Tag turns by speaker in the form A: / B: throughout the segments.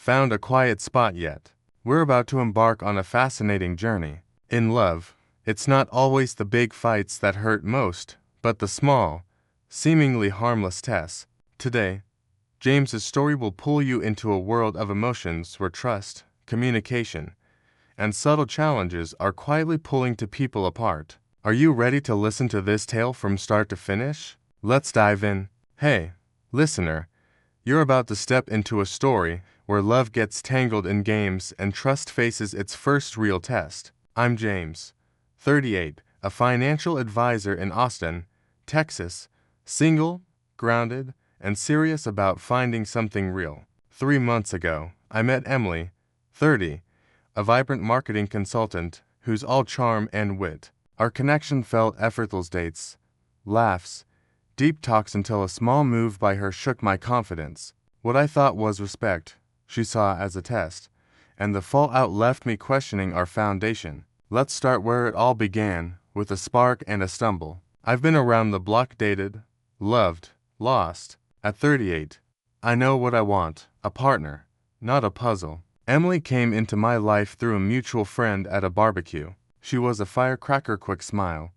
A: found a quiet spot yet. We're about to embark on a fascinating journey. In love, it's not always the big fights that hurt most, but the small, seemingly harmless tests. Today, James's story will pull you into a world of emotions where trust, communication, and subtle challenges are quietly pulling two people apart. Are you ready to listen to this tale from start to finish? Let's dive in. Hey, listener, you're about to step into a story where love gets tangled in games and trust faces its first real test. I'm James, 38, a financial advisor in Austin, Texas, single, grounded, and serious about finding something real. 3 months ago, I met Emily, 30, a vibrant marketing consultant who's all charm and wit. Our connection felt effortless dates, laughs, deep talks until a small move by her shook my confidence. What I thought was respect, she saw as a test, and the fallout left me questioning our foundation. Let's start where it all began, with a spark and a stumble. I've been around the block, dated, loved, lost. At 38, I know what I want, a partner, not a puzzle. Emily came into my life through a mutual friend at a barbecue. She was a firecracker, quick smile,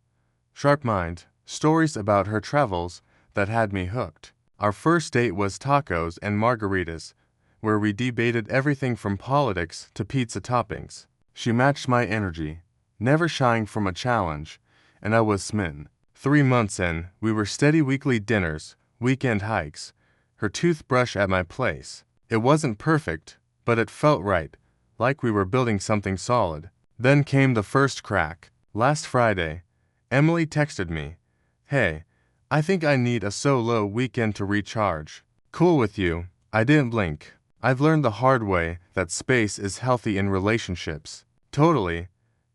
A: sharp mind, stories about her travels that had me hooked. Our first date was tacos and margaritas, where we debated everything from politics to pizza toppings. She matched my energy, never shying from a challenge, and I was smitten. 3 months in, we were steady weekly dinners, weekend hikes, her toothbrush at my place. It wasn't perfect, but it felt right, like we were building something solid. Then came the first crack. Last Friday, Emily texted me, "Hey, I think I need a solo weekend to recharge. Cool with you?" I didn't blink. I've learned the hard way that space is healthy in relationships. Totally.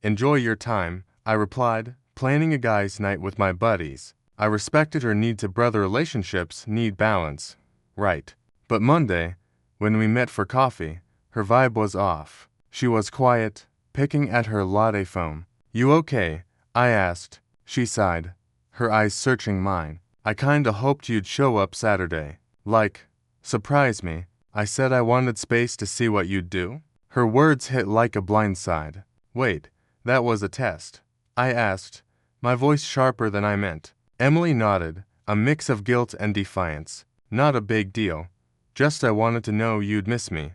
A: Enjoy your time, I replied, planning a guy's night with my buddies. I respected her need to brother relationships need balance. Right. But Monday, when we met for coffee, her vibe was off. She was quiet, picking at her latte foam. "You okay?" I asked. She sighed, her eyes searching mine. "I kinda hoped you'd show up Saturday. Like, surprise me." I said I wanted space to see what you'd do. Her words hit like a blindside. "Wait, that was a test?" I asked, my voice sharper than I meant. Emily nodded, a mix of guilt and defiance. "Not a big deal. Just I wanted to know you'd miss me.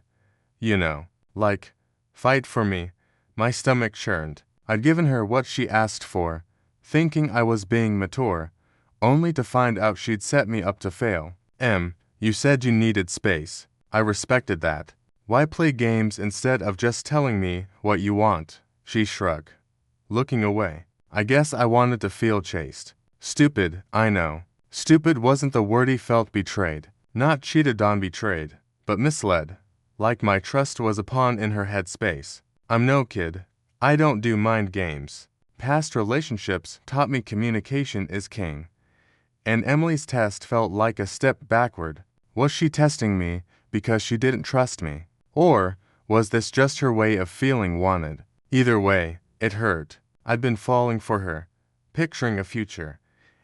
A: You know, like, fight for me." My stomach churned. I'd given her what she asked for, thinking I was being mature, only to find out she'd set me up to fail. You said you needed space. I respected that. Why play games instead of just telling me what you want?" She shrugged, looking away. "I guess I wanted to feel chased." Stupid, I know. Stupid wasn't the word. He felt betrayed. Not cheated on, betrayed, but misled. Like my trust was a pawn in her headspace. I'm no kid. I don't do mind games. Past relationships taught me communication is king. And Emily's test felt like a step backward. Was she testing me because she didn't trust me? Or was this just her way of feeling wanted? Either way, it hurt. I'd been falling for her, picturing a future,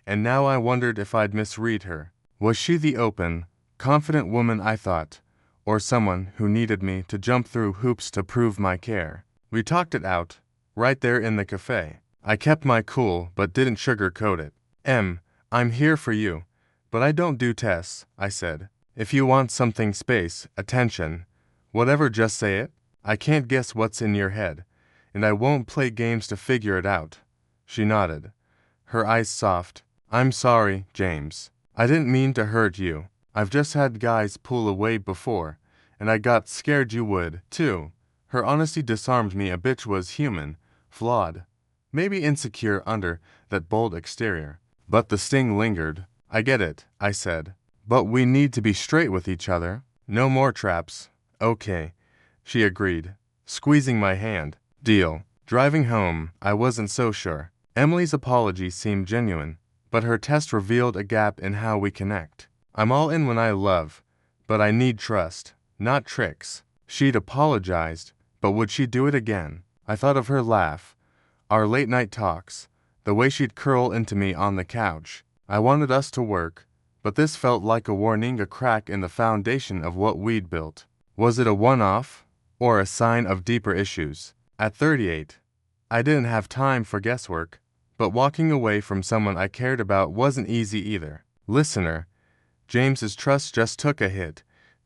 A: and now I wondered if I'd misread her. Was she the open, confident woman I thought, or someone who needed me to jump through hoops to prove my care? We talked it out, right there in the cafe. I kept my cool but didn't sugarcoat it. I'm here for you, but I don't do tests," I said. "If you want something, space, attention, whatever, just say it. I can't guess what's in your head, and I won't play games to figure it out." She nodded, her eyes soft. "I'm sorry, James. I didn't mean to hurt you. I've just had guys pull away before, and I got scared you would, too." Her honesty disarmed me. A bitch was human, flawed, maybe insecure under that bold exterior. But the sting lingered. "I get it," I said. "But we need to be straight with each other. No more traps." "Okay," she agreed, squeezing my hand. "Deal." Driving home, I wasn't so sure. Emily's apology seemed genuine, but her test revealed a gap in how we connect. I'm all in when I love, but I need trust, not tricks. She'd apologized, but would she do it again? I thought of her laugh, our late-night talks, the way she'd curl into me on the couch. I wanted us to work, but this felt like a warning, a crack in the foundation of what we'd built. Was it a one-off, or a sign of deeper issues? At 38, I didn't have time for guesswork, but walking away from someone I cared about wasn't easy either. Listener, James's trust just took a hit,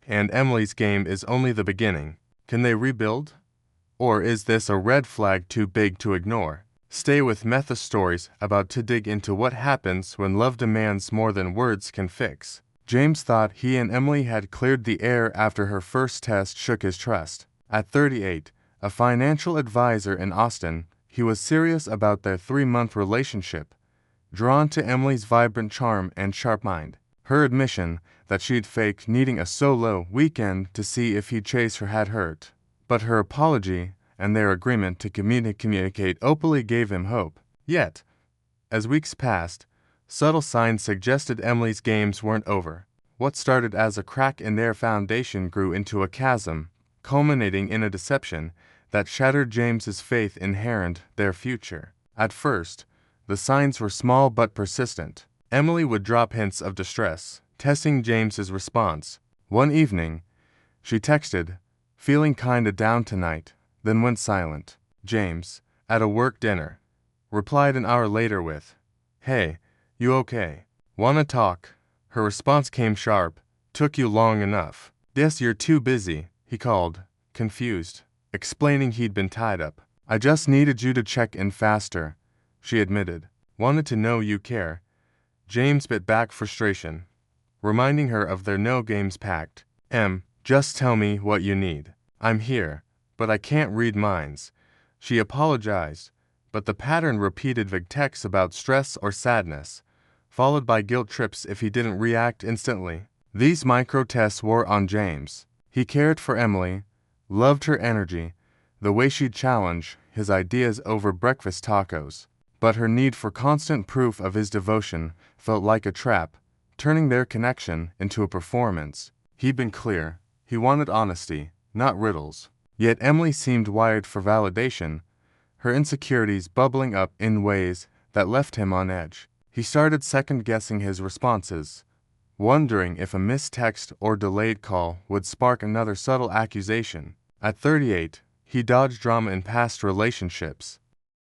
A: and Emily's game is only the beginning. Can they rebuild? Or is this a red flag too big to ignore? Stay with Metha Stories about to dig into what happens when love demands more than words can fix. James thought he and Emily had cleared the air after her first test shook his trust. At 38, a financial advisor in Austin, he was serious about their 3-month relationship, drawn to Emily's vibrant charm and sharp mind. Her admission that she'd faked needing a solo weekend to see if he'd chase her had hurt, but her apology and their agreement to communicate openly gave him hope. Yet, as weeks passed, subtle signs suggested Emily's games weren't over. What started as a crack in their foundation grew into a chasm, culminating in a deception that shattered James's faith inherent their future. At first, the signs were small but persistent. Emily would drop hints of distress, testing James's response. One evening, she texted, "Feeling kinda down tonight," then went silent. James, at a work dinner, replied an hour later with, "Hey, you okay? Wanna talk?" Her response came sharp, "Took you long enough." "Guess you're too busy," he called, confused, explaining he'd been tied up. "I just needed you to check in faster," she admitted. "Wanted to know you care." James bit back frustration, reminding her of their no games pact. Just tell me what you need. I'm here, but I can't read minds." She apologized, but the pattern repeated vague texts about stress or sadness, followed by guilt trips if he didn't react instantly. These micro-tests wore on James. He cared for Emily, loved her energy, the way she'd challenge his ideas over breakfast tacos. But her need for constant proof of his devotion felt like a trap, turning their connection into a performance. He'd been clear. He wanted honesty, not riddles. Yet Emily seemed wired for validation, her insecurities bubbling up in ways that left him on edge. He started second-guessing his responses, wondering if a missed text or delayed call would spark another subtle accusation. At 38, he dodged drama in past relationships.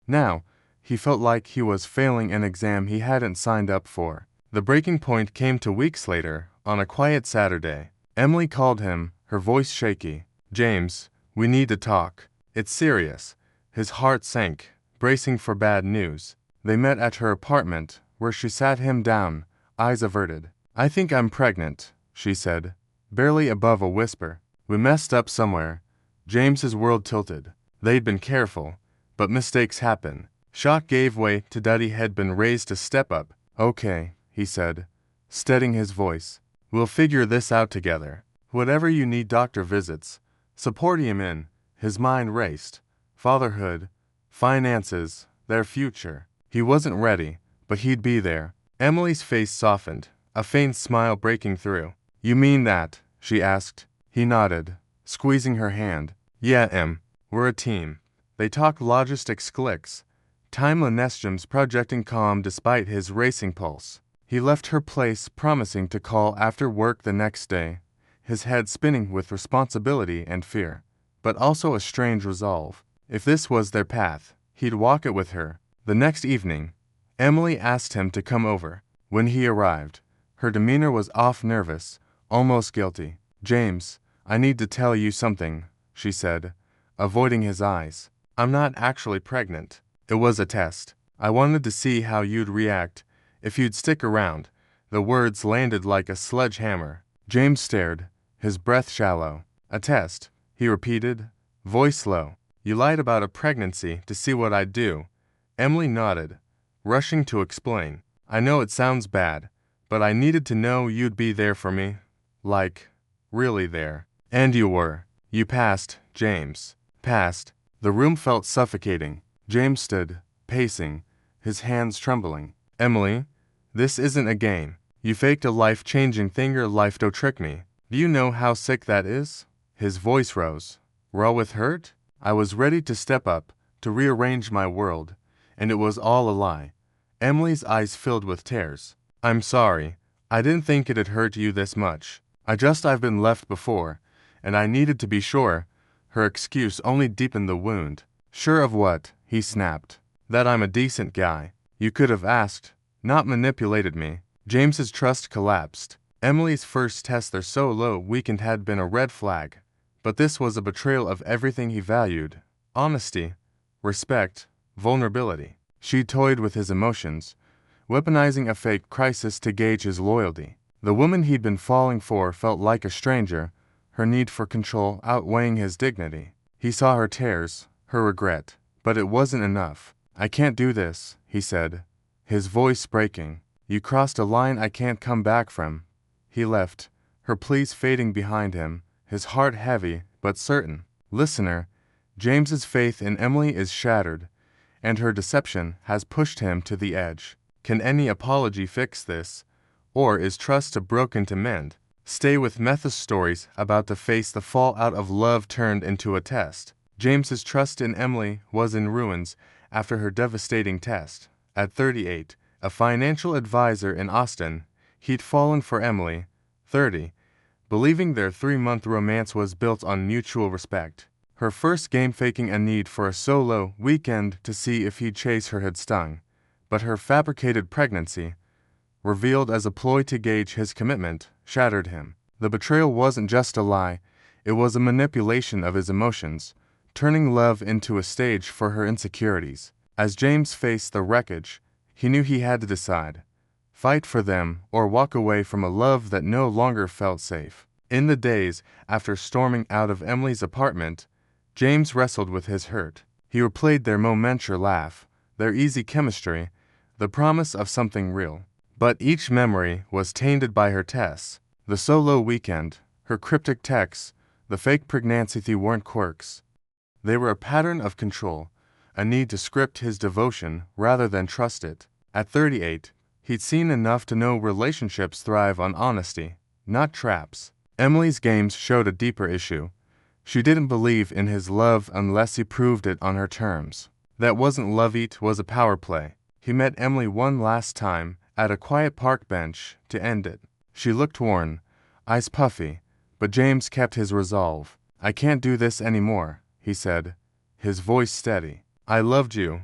A: Now, he felt like he was failing an exam he hadn't signed up for. The breaking point came 2 weeks later, on a quiet Saturday. Emily called him, her voice shaky. "James, we need to talk. It's serious." His heart sank, bracing for bad news. They met at her apartment, where she sat him down, eyes averted. "I think I'm pregnant," she said, barely above a whisper. "We messed up somewhere." James's world tilted. They'd been careful, but mistakes happen. Shock gave way to that he had been raised to step up. "Okay," he said, steadying his voice. "We'll figure this out together. Whatever you need, doctor visits." Supporting him in, his mind raced. Fatherhood, finances, their future. He wasn't ready, but he'd be there. Emily's face softened, a faint smile breaking through. "You mean that?" she asked. He nodded, squeezing her hand. "Yeah, we're a team." They talked logistics clicks, timeline projecting calm despite his racing pulse. He left her place, promising to call after work the next day, his head spinning with responsibility and fear, but also a strange resolve. If this was their path, he'd walk it with her. The next evening, Emily asked him to come over. When he arrived, her demeanor was off, nervous, almost guilty. "James, I need to tell you something," she said, avoiding his eyes. "I'm not actually pregnant. It was a test. I wanted to see how you'd react, if you'd stick around." The words landed like a sledgehammer. James stared, his breath shallow. "A test," he repeated, voice low. "You lied about a pregnancy to see what I'd do." Emily nodded, rushing to explain. "I know it sounds bad, but I needed to know you'd be there for me. Like, really there." "And you were. You passed, James. Passed." The room felt suffocating. James stood, pacing, his hands trembling. "Emily, this isn't a game. You faked a life-changing thing your life to trick me. Do you know how sick that is?" His voice rose, raw with hurt. "I was ready to step up, to rearrange my world, and it was all a lie." Emily's eyes filled with tears. "I'm sorry. I didn't think it'd hurt you this much. I've been left before, and I needed to be sure. Her excuse only deepened the wound. Sure of what? He snapped. That I'm a decent guy. You could have asked, not manipulated me. James's trust collapsed. Emily's first test their solo weekend had been a red flag, but this was a betrayal of everything he valued: honesty, respect, vulnerability. She toyed with his emotions, weaponizing a fake crisis to gauge his loyalty. The woman he'd been falling for felt like a stranger, her need for control outweighing his dignity. He saw her tears, her regret, but it wasn't enough. I can't do this, he said, his voice breaking. You crossed a line I can't come back from. He left, her pleas fading behind him, his heart heavy but certain. Listener, James's faith in Emily is shattered, and her deception has pushed him to the edge. Can any apology fix this? Or is trust too broken to mend? Stay with Metha's stories about to face the fallout of love turned into a test. James's trust in Emily was in ruins after her devastating test. At 38, a financial advisor in Austin, he'd fallen for Emily, 30, believing their 3-month romance was built on mutual respect. Her first game faking a need for a solo weekend to see if he'd chase her had stung, but her fabricated pregnancy, revealed as a ploy to gauge his commitment, shattered him. The betrayal wasn't just a lie, it was a manipulation of his emotions, turning love into a stage for her insecurities. As James faced the wreckage, he knew he had to decide: fight for them or walk away from a love that no longer felt safe. In the days after storming out of Emily's apartment, James wrestled with his hurt. He replayed their momentous laugh, their easy chemistry, the promise of something real. But each memory was tainted by her tests: the solo weekend, her cryptic texts, the fake pregnancy weren't quirks. They were a pattern of control, a need to script his devotion rather than trust it. At 38, he'd seen enough to know relationships thrive on honesty, not traps. Emily's games showed a deeper issue. She didn't believe in his love unless he proved it on her terms. That wasn't love, it was a power play. He met Emily one last time, at a quiet park bench, to end it. She looked worn, eyes puffy, but James kept his resolve. I can't do this anymore, he said, his voice steady. I loved you,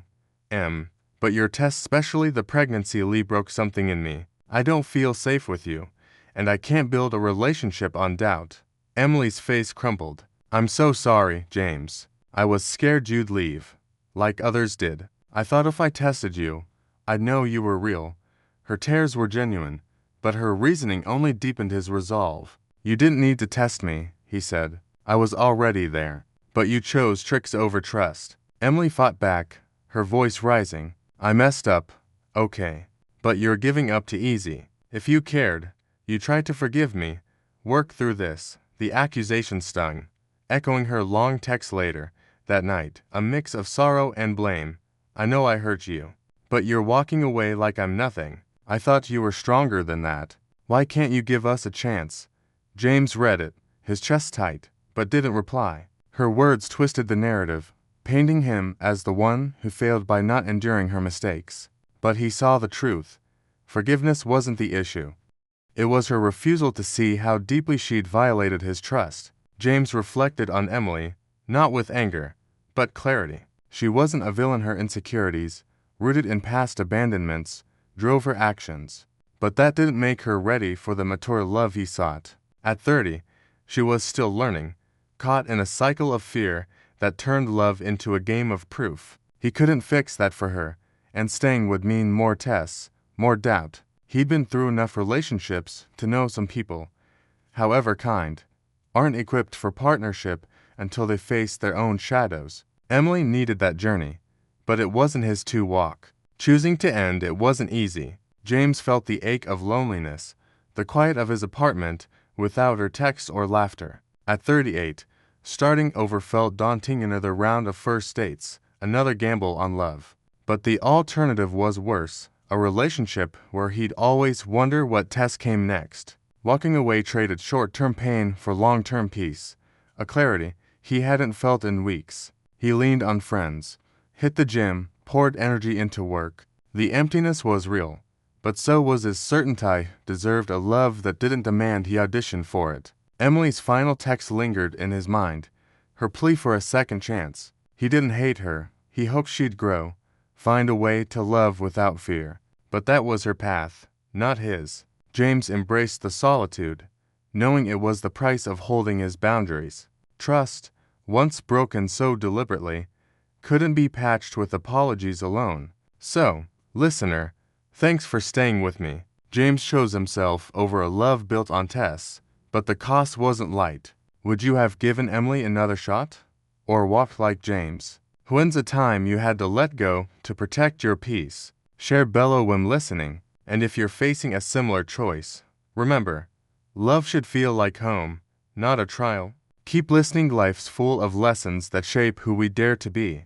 A: Em, but your test, especially the pregnancy leave, broke something in me. I don't feel safe with you, and I can't build a relationship on doubt. Emily's face crumpled. I'm so sorry, James. I was scared you'd leave, like others did. I thought if I tested you, I'd know you were real. Her tears were genuine, but her reasoning only deepened his resolve. You didn't need to test me, he said. I was already there. But you chose tricks over trust. Emily fought back, her voice rising. I messed up, okay. But you're giving up too easy. If you cared, you tried to forgive me, work through this. The accusation stung, echoing her long text later, that night, a mix of sorrow and blame. I know I hurt you, but you're walking away like I'm nothing. I thought you were stronger than that. Why can't you give us a chance? James read it, his chest tight, but didn't reply. Her words twisted the narrative, painting him as the one who failed by not enduring her mistakes. But he saw the truth. Forgiveness wasn't the issue. It was her refusal to see how deeply she'd violated his trust. James reflected on Emily, not with anger, but clarity. She wasn't a villain. Her insecurities, rooted in past abandonments, drove her actions. But that didn't make her ready for the mature love he sought. At 30, she was still learning, caught in a cycle of fear that turned love into a game of proof. He couldn't fix that for her, and staying would mean more tests, more doubt. He'd been through enough relationships to know some people, however kind, aren't equipped for partnership until they face their own shadows. Emily needed that journey, but it wasn't his to walk. Choosing to end it wasn't easy. James felt the ache of loneliness, the quiet of his apartment without her text or laughter. At 38, starting over felt daunting. Another round of first dates, another gamble on love. But the alternative was worse, a relationship where he'd always wonder what test came next. Walking away traded short-term pain for long-term peace, a clarity he hadn't felt in weeks. He leaned on friends, hit the gym, poured energy into work. The emptiness was real, but so was his certainty deserved a love that didn't demand he auditioned for it. Emily's final text lingered in his mind, her plea for a second chance. He didn't hate her, he hoped she'd grow, find a way to love without fear. But that was her path, not his. James embraced the solitude, knowing it was the price of holding his boundaries. Trust, once broken so deliberately, couldn't be patched with apologies alone. So, listener, thanks for staying with me. James chose himself over a love built on tests, but the cost wasn't light. Would you have given Emily another shot? Or walked like James? When's a time you had to let go to protect your peace? Share below when listening, and if you're facing a similar choice, remember, love should feel like home, not a trial. Keep listening, life's full of lessons that shape who we dare to be.